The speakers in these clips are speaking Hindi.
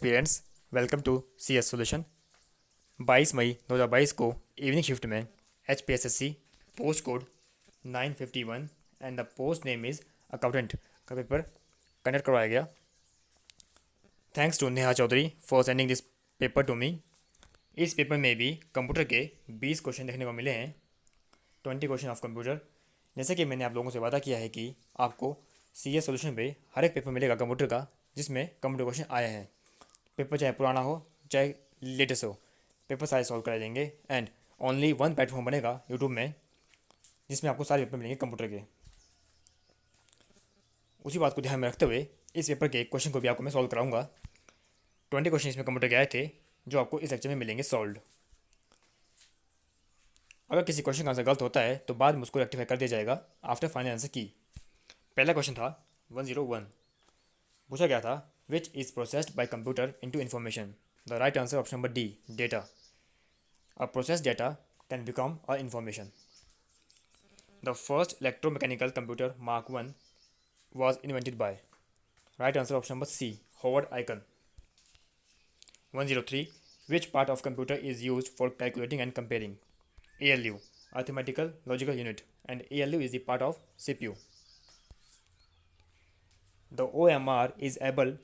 Parents, welcome to C S solution. 22 मई 2022 को इवनिंग शिफ्ट में H P S S C post code 951 and the post name is accountant का पेपर कंडक्ट करवाया गया। Thanks to Neha Chaudhary for sending this paper to me. इस पेपर में भी कंप्यूटर के 20 क्वेश्चन देखने को मिले हैं, 20 क्वेश्चन ऑफ कंप्यूटर। जैसे कि मैंने आप लोगों से वादा किया है कि आपको सी एस सोल्यूशन पे हर एक पेपर मिलेगा कंप्यूटर का जिसमें कंप्यूटर क्वेश्चन आए हैं। पेपर चाहे पुराना हो चाहे लेटेस्ट हो, पेपर सारे सॉल्व कराए जाएंगे। एंड ओनली वन प्लेटफॉर्म बनेगा यूट्यूब में जिसमें आपको सारे पेपर मिलेंगे कंप्यूटर के। उसी बात को ध्यान में रखते हुए इस पेपर के क्वेश्चन को भी आपको मैं सॉल्व कराऊंगा। 20 क्वेश्चन इसमें कंप्यूटर के आए थे जो आपको इस लेक्चर में मिलेंगे सॉल्व। अगर किसी क्वेश्चन का आंसर गलत होता है तो बाद में उसको रेक्टिफाई कर दिया जाएगा आफ्टर फाइनल आंसर की। पहला क्वेश्चन था 101। पूछा गया था which is processed bye computer into information. The right answer option number D, data. A processed data can become a information. The first electromechanical computer Mark I was invented by. Right answer option number C, Howard Aiken. 103. Which part of computer is used for calculating and comparing? ALU, Arithmetical Logical Unit, and ALU is the part of CPU. The OMR is able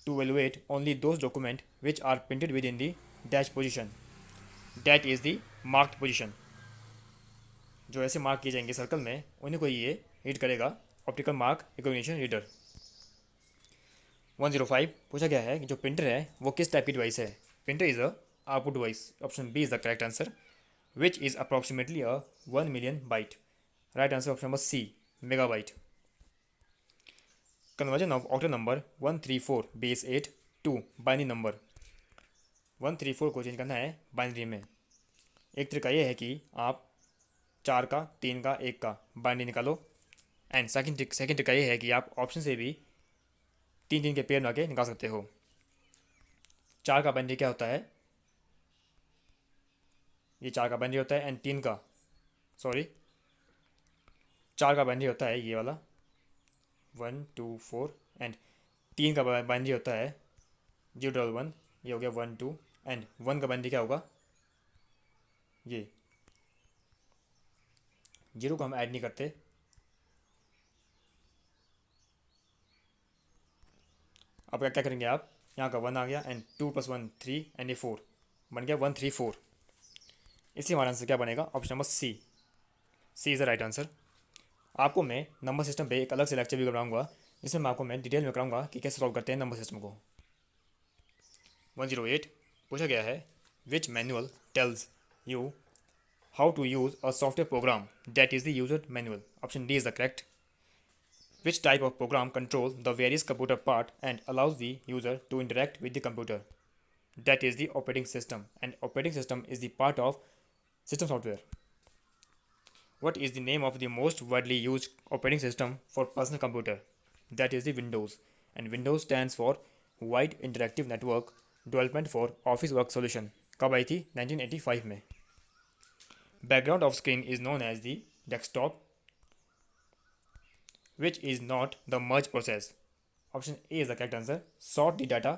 to evaluate only those documents which are printed within the dash position. That is the marked position. जो ऐसे मार्क किए जाएंगे सर्कल में उन्हीं को ये रीड करेगा ऑप्टिकल मार्क रिकॉग्निशन रीडर। 105 पूछा गया है कि जो प्रिंटर है वो किस टाइप की डिवाइस है। Printer is a output device, option B is the correct answer, which is approximately a 1 million byte. Right answer option number C, megabyte. Conversion of octal number 134 base 8 to binary number. 134 को चेंज करना है बाइनरी में। एक तरीका ये है कि आप 4 का 3 का 1 का बाइनरी निकालो। एंड सेकंड तरीका ये है कि आप ऑप्शन से भी 3 3 के पेयर बना के निकाल सकते हो। 4 का बाइनरी क्या होता है, ये 4 का बाइनरी होता है। एंड 3 का, सॉरी, 4 का बाइनरी होता है ये वाला 1 2 4। एंड 3 का बाइनरी होता है 0 1 1, ये हो गया 1 2। एंड 1 का बाइनरी क्या होगा, ये 0 को हम ऐड नहीं करते, अब क्या करेंगे आप, यहाँ का 1 आ गया एंड 2 + 1 3 एंड ये 4 बन गया 134। इसी हमारा आंसर क्या बनेगा, option number C, C is the right answer. आपको मैं नंबर सिस्टम पे एक अलग से लेक्चर भी कराऊंगा जिसमें मैं आपको मैं डिटेल में कराऊंगा कि कैसे सॉल्व करते हैं नंबर सिस्टम को। 108 पूछा गया है which manual tells you how to use a software program that is the user manual. Option D is the correct. Which type of program controls the various computer part and allows the user to interact with the computer? That is the operating system, and operating system is the part of system software. What is the name of the most widely used operating system for personal computer? That is the Windows, and Windows stands for Wide Interactive Network Development for Office Work Solution। कब आई थी, 1985 में। Background of screen is known as the desktop, which is not the merge process. Option A is the correct answer. Sort the data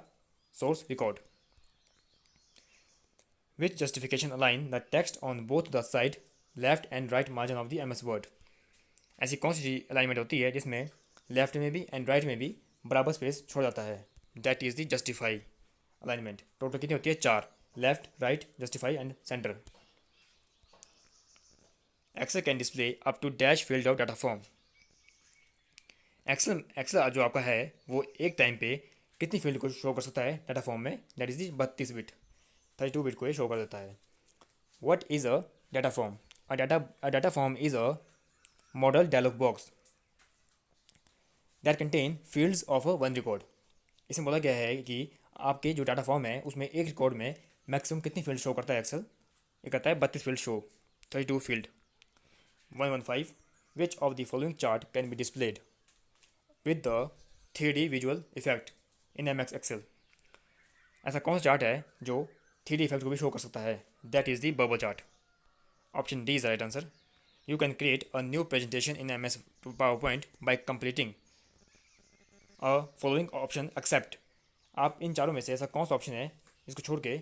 source record. Which justification align the text on both the side left and right margin of the MS Word? ऐसी कौन सी अलाइनमेंट होती है जिसमें लेफ्ट में भी एंड राइट में भी बराबर स्पेस छोड़ जाता है? That is the justify alignment. Total कितनी होती है, 4, left right justify and centre. Excel can display up to dash field of data form. Excel जो आपका है वो एक टाइम पे कितनी फील्ड को शो कर सकता है डाटा फॉर्म में, that is the 32 bit, 32 bit को ये शो कर देता है। What is a data form? A data form is a modal dialog box that contain fields of a one record. इसमें बोला गया है कि आपके जो डाटा फॉर्म है उसमें एक रिकॉर्ड में मैक्सिमम कितनी फील्ड शो करता है एक्सेल, ये करता है 32 field show, 32 field. 115 which of the following chart can be displayed with the 3D visual effect in MS Excel. ऐसा कौन सा चार्ट है जो 3D इफेक्ट को भी शो कर सकता है? That is the bubble chart. Option D is the right answer. You can create a new presentation in MS PowerPoint by completing a following option except आप इन चारों में से ऐसा कौन सा ऑप्शन है इसको छोड़ के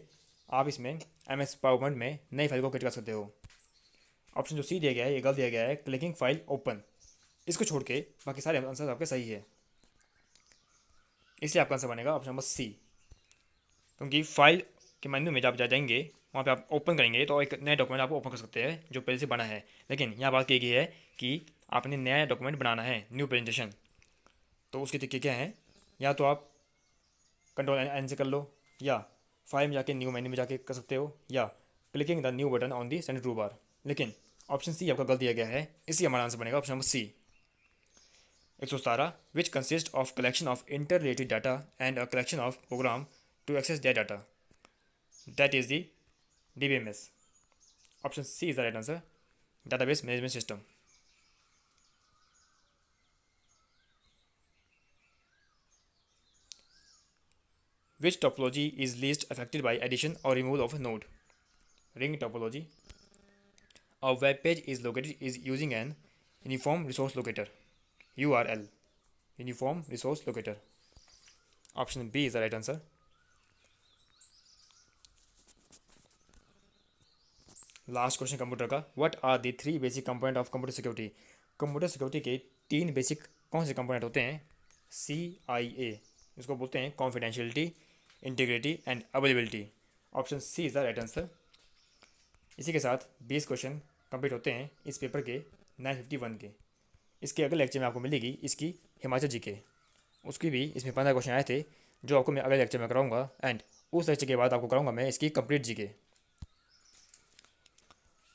आप इसमें MS पावरपॉइंट में नई फाइल को क्रिएट कर सकते हो। ऑप्शन जो सी दिया गया है ये गलत दिया गया है, क्लिकिंग फाइल ओपन। इसको छोड़ के बाकी सारे आंसर आपके सही है, इसलिए आपका आंसर बनेगा ऑप्शन नंबर सी। क्योंकि फाइल के मेन्यू में जब आप जाएंगे वहाँ पे आप ओपन करेंगे तो एक नया डॉक्यूमेंट आप ओपन कर सकते हैं जो पहले से बना है, लेकिन यहाँ बात की गई है कि आपने नया डॉक्यूमेंट बनाना है, न्यू प्रेजेंटेशन। तो उसके तरीके क्या हैं, या तो आप कंट्रोल एन से कर लो, या फाइल में जाके न्यू मेन्यू में जाके कर सकते हो, या clicking the new button on the centre toolbar. लेकिन ऑप्शन सी आपका गलत दिया गया है, इसी हमारा आंसर बनेगा option number C. 117 which consist of collection of interrelated data and a collection of program to access that data, that is the DBMS। Option C is the right answer, database management system। Which topology is least affected by addition or removal of a node? Ring topology। A web page is located is using an uniform resource locator, URL, uniform resource locator। Option B is the right answer। Last question computer का, what are the 3 basic component of computer security. Computer security के 3 बेसिक कौन से कंपोनेंट होते हैं? CIA, इसको बोलते हैं confidentiality, integrity and availability. Option C is the right answer. इसी के साथ 20 क्वेश्चन कंप्लीट होते हैं इस पेपर के 951 के। इसके अगले लेक्चर में आपको मिलेगी इसकी हिमाचल जीके, उसकी भी इसमें 15 क्वेश्चन आए थे जो आपको मैं अगले लेक्चर में कराऊंगा, एंड उस लेक्चर के बाद आपको कराऊंगा मैं इसकी complete GK.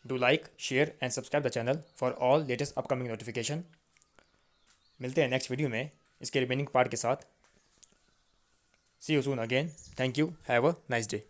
Do like, share and subscribe the channel for all latest upcoming notification. मिलते हैं नेक्स्ट वीडियो में इसके रिमेनिंग पार्ट के साथ। See you soon again. Thank you. Have a nice day.